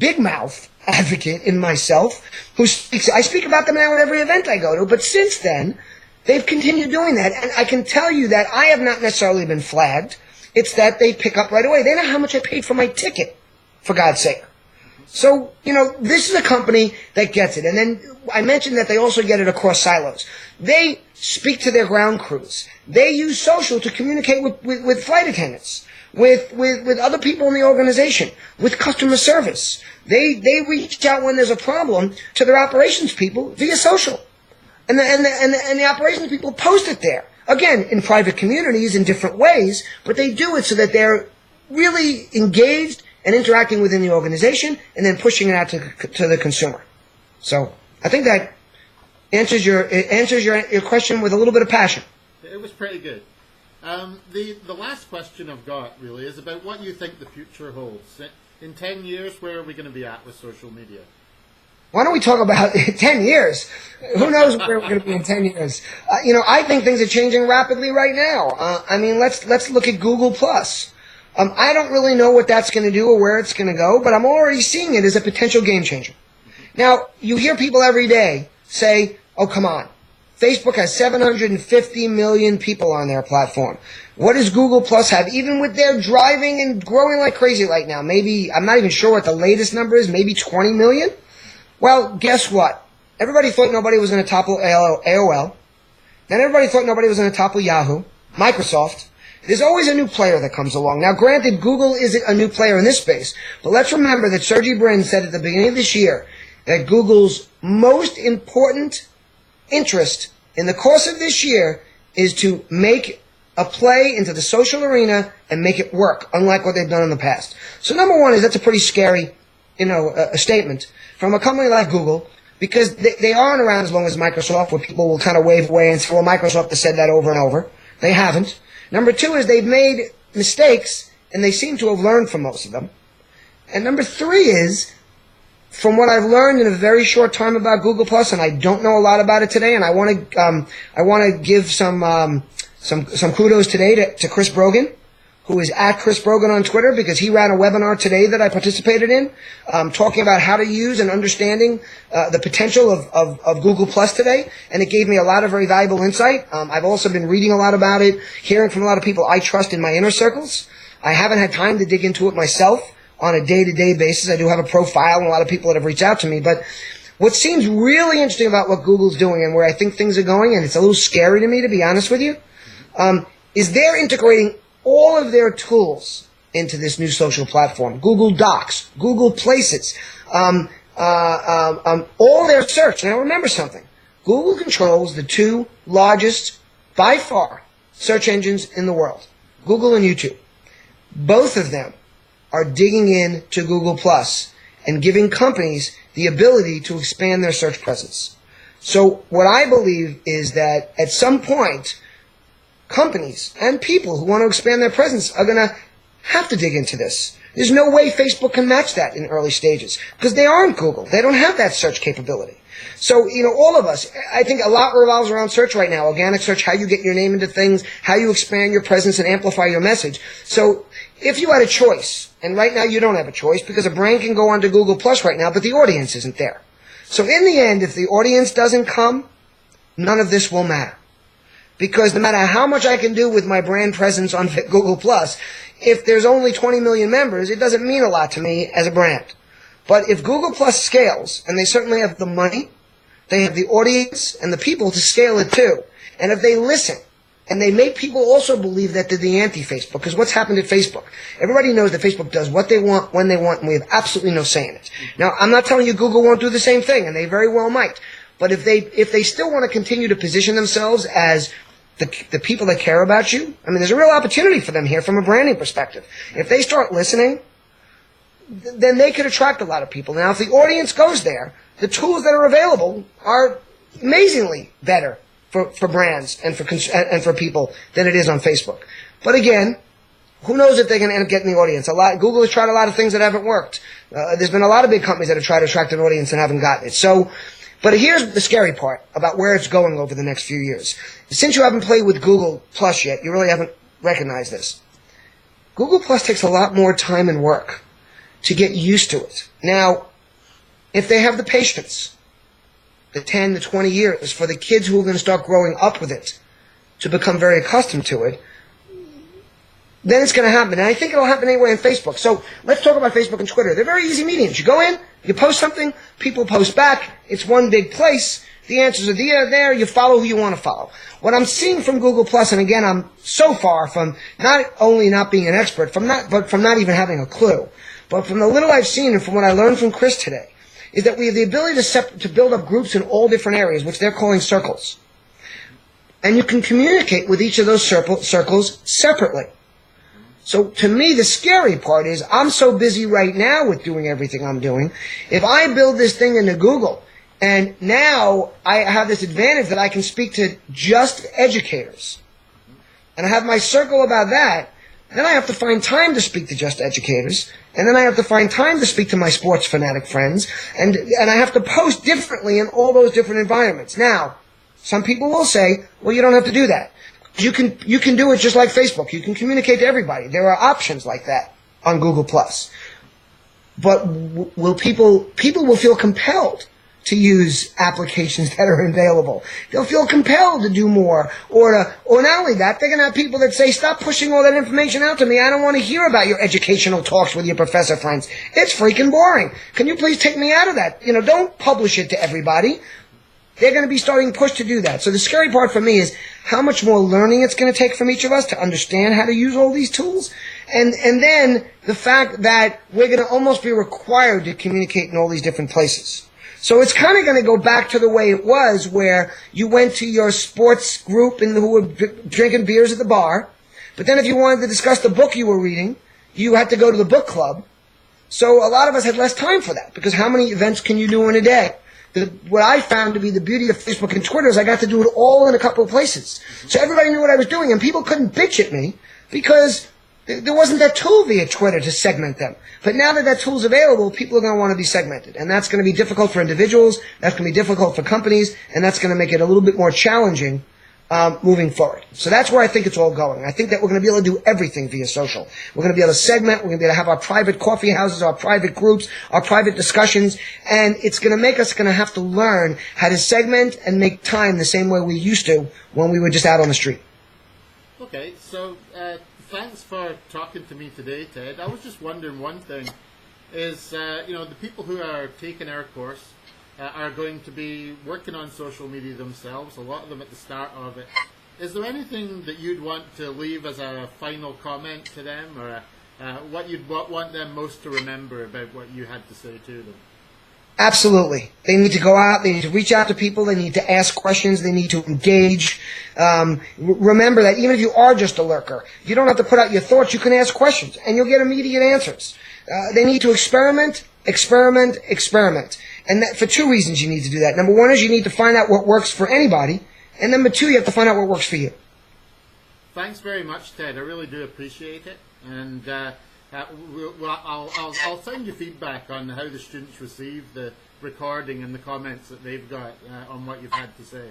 big mouth advocate in myself who speaks. I speak about them now at every event I go to, but since then, they've continued doing that. And I can tell you that I have not necessarily been flagged. It's that they pick up right away. They know how much I paid for my ticket, for God's sake. So, this is a company that gets it. And then I mentioned that they also get it across silos. They speak to their ground crews. They use social to communicate with flight attendants, with other people in the organization, with customer service. They reach out when there's a problem to their operations people via social. And the operations people post it there. Again, in private communities in different ways, but they do it so that they're really engaged and interacting within the organization and then pushing it out to the consumer. So I think that answers your question with a little bit of passion. It was pretty good. The last question I've got really is about what you think the future holds. In 10 years, where are we going to be at with social media? Why don't we talk about 10 years? Who knows where we're going to be in 10 years? I think things are changing rapidly right now. Let's look at Google+. I don't really know what that's going to do or where it's going to go, but I'm already seeing it as a potential game changer. Now, you hear people every day say, oh, come on. Facebook has 750 million people on their platform. What does Google Plus have? Even with their driving and growing like crazy right now, maybe, I'm not even sure what the latest number is, maybe 20 million? Well, guess what? Everybody thought nobody was going to topple AOL. Then everybody thought nobody was going to topple Yahoo, Microsoft. There's always a new player that comes along. Now, granted, Google isn't a new player in this space, but let's remember that Sergey Brin said at the beginning of this year that Google's most important interest in the course of this year is to make a play into the social arena and make it work, unlike what they've done in the past. So number one is that's a pretty scary, a statement from a company like Google, because they aren't around as long as Microsoft, where people will kind of wave away and say, well, Microsoft has said that over and over. They haven't. Number two is they've made mistakes, and they seem to have learned from most of them. And number three is, from what I've learned in a very short time about Google Plus, and I don't know a lot about it today, and I want to give some kudos today to Chris Brogan, who is at Chris Brogan on Twitter, because he ran a webinar today that I participated in, talking about how to use and understanding the potential of Google Plus today, and it gave me a lot of very valuable insight. I've also been reading a lot about it, hearing from a lot of people I trust in my inner circles. I haven't had time to dig into it myself on a day-to-day basis. I do have a profile and a lot of people that have reached out to me, but what seems really interesting about what Google's doing and where I think things are going, and it's a little scary to me, to be honest with you, is they're integrating all of their tools into this new social platform. Google Docs, Google Places, all their search. Now remember something. Google controls the two largest, by far, search engines in the world. Google and YouTube. Both of them are digging in to Google Plus and giving companies the ability to expand their search presence. So what I believe is that at some point, companies and people who want to expand their presence are going to have to dig into this. There's no way Facebook can match that in early stages because they aren't Google. They don't have that search capability. So, all of us, I think a lot revolves around search right now. Organic search, how you get your name into things, how you expand your presence and amplify your message. So if you had a choice, and right now you don't have a choice because a brand can go onto Google Plus right now, but the audience isn't there. So in the end, if the audience doesn't come, none of this will matter. Because no matter how much I can do with my brand presence on Google Plus, if there's only 20 million members, it doesn't mean a lot to me as a brand. But if Google Plus scales, and they certainly have the money, they have the audience and the people to scale it too. And if they listen, and they make people also believe that they're the anti-Facebook, because what's happened at Facebook? Everybody knows that Facebook does what they want, when they want, and we have absolutely no say in it. Now, I'm not telling you Google won't do the same thing, and they very well might. But if they still want to continue to position themselves as the people that care about you, I mean, there's a real opportunity for them here from a branding perspective. If they start listening, then they could attract a lot of people. Now, if the audience goes there, the tools that are available are amazingly better for brands and for people than it is on Facebook. But again, who knows if they're going to end up getting the audience? Google has tried a lot of things that haven't worked. There's been a lot of big companies that have tried to attract an audience and haven't gotten it. So, but here's the scary part about where it's going over the next few years. Since you haven't played with Google Plus yet, you really haven't recognized this. Google Plus takes a lot more time and work to get used to it. Now, if they have the patience, the 10 to 20 years, for the kids who are going to start growing up with it to become very accustomed to it, then it's going to happen. And I think it'll happen anyway on Facebook. So let's talk about Facebook and Twitter. They're very easy mediums. You go in, you post something, people post back. It's one big place. The answers are there. You follow who you want to follow. What I'm seeing from Google Plus, and again, I'm so far from not only not being an expert, but from not even having a clue, but from the little I've seen and from what I learned from Chris today, is that we have the ability to build up groups in all different areas, which they're calling circles. And you can communicate with each of those circles separately. So to me, the scary part is I'm so busy right now with doing everything I'm doing. If I build this thing into Google, and now I have this advantage that I can speak to just educators, and I have my circle about that, then I have to find time to speak to just educators, and then I have to find time to speak to my sports fanatic friends, and I have to post differently in all those different environments. Now, some people will say, well, you don't have to do that. You can do it just like Facebook. You can communicate to everybody. There are options like that on Google+. But will people will feel compelled to use applications that are available. They'll feel compelled to do more, or not only that, they're going to have people that say, stop pushing all that information out to me. I don't want to hear about your educational talks with your professor friends. It's freaking boring. Can you please take me out of that? Don't publish it to everybody. They're going to be starting push to do that. So the scary part for me is how much more learning it's going to take from each of us to understand how to use all these tools. And then the fact that we're going to almost be required to communicate in all these different places. So it's kind of going to go back to the way it was, where you went to your sports group and who were drinking beers at the bar. But then if you wanted to discuss the book you were reading, you had to go to the book club. So a lot of us had less time for that, because how many events can you do in a day? What I found to be the beauty of Facebook and Twitter is I got to do it all in a couple of places. So everybody knew what I was doing, and people couldn't bitch at me because there wasn't that tool via Twitter to segment them. But now that tool's available, people are going to want to be segmented. And that's going to be difficult for individuals, that's going to be difficult for companies, and that's going to make it a little bit more challenging moving forward. So that's where I think it's all going. I think that we're going to be able to do everything via social. We're going to be able to segment, we're going to be able to have our private coffee houses, our private groups, our private discussions, and it's going to make us going to have to learn how to segment and make time the same way we used to when we were just out on the street. Okay, so thanks for talking to me today, Ted. I was just wondering one thing, is the people who are taking our course are going to be working on social media themselves, a lot of them at the start of it. Is there anything that you'd want to leave as a final comment to them, or what you'd want them most to remember about what you had to say to them? Absolutely. They need to go out, they need to reach out to people, they need to ask questions, they need to engage. Remember that even if you are just a lurker, you don't have to put out your thoughts, you can ask questions, and you'll get immediate answers. They need to experiment. And that, for two reasons you need to do that. Number one is you need to find out what works for anybody, and number two, you have to find out what works for you. Thanks very much, Ted. I really do appreciate it. And I'll send you feedback on how the students receive the recording and the comments that they've got on what you've had to say.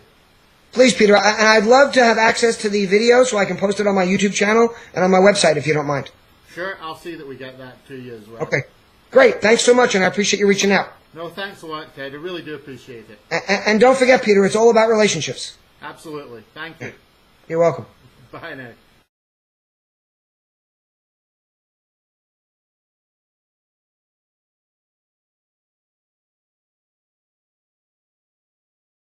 Please, Peter, and I'd love to have access to the video so I can post it on my YouTube channel and on my website if you don't mind. Sure, I'll see that we get that to you as well. Okay. Great. Thanks so much, and I appreciate you reaching out. No, thanks a lot, Ted. I really do appreciate it. And don't forget, Peter, it's all about relationships. Absolutely. Thank you. You're welcome. Bye now.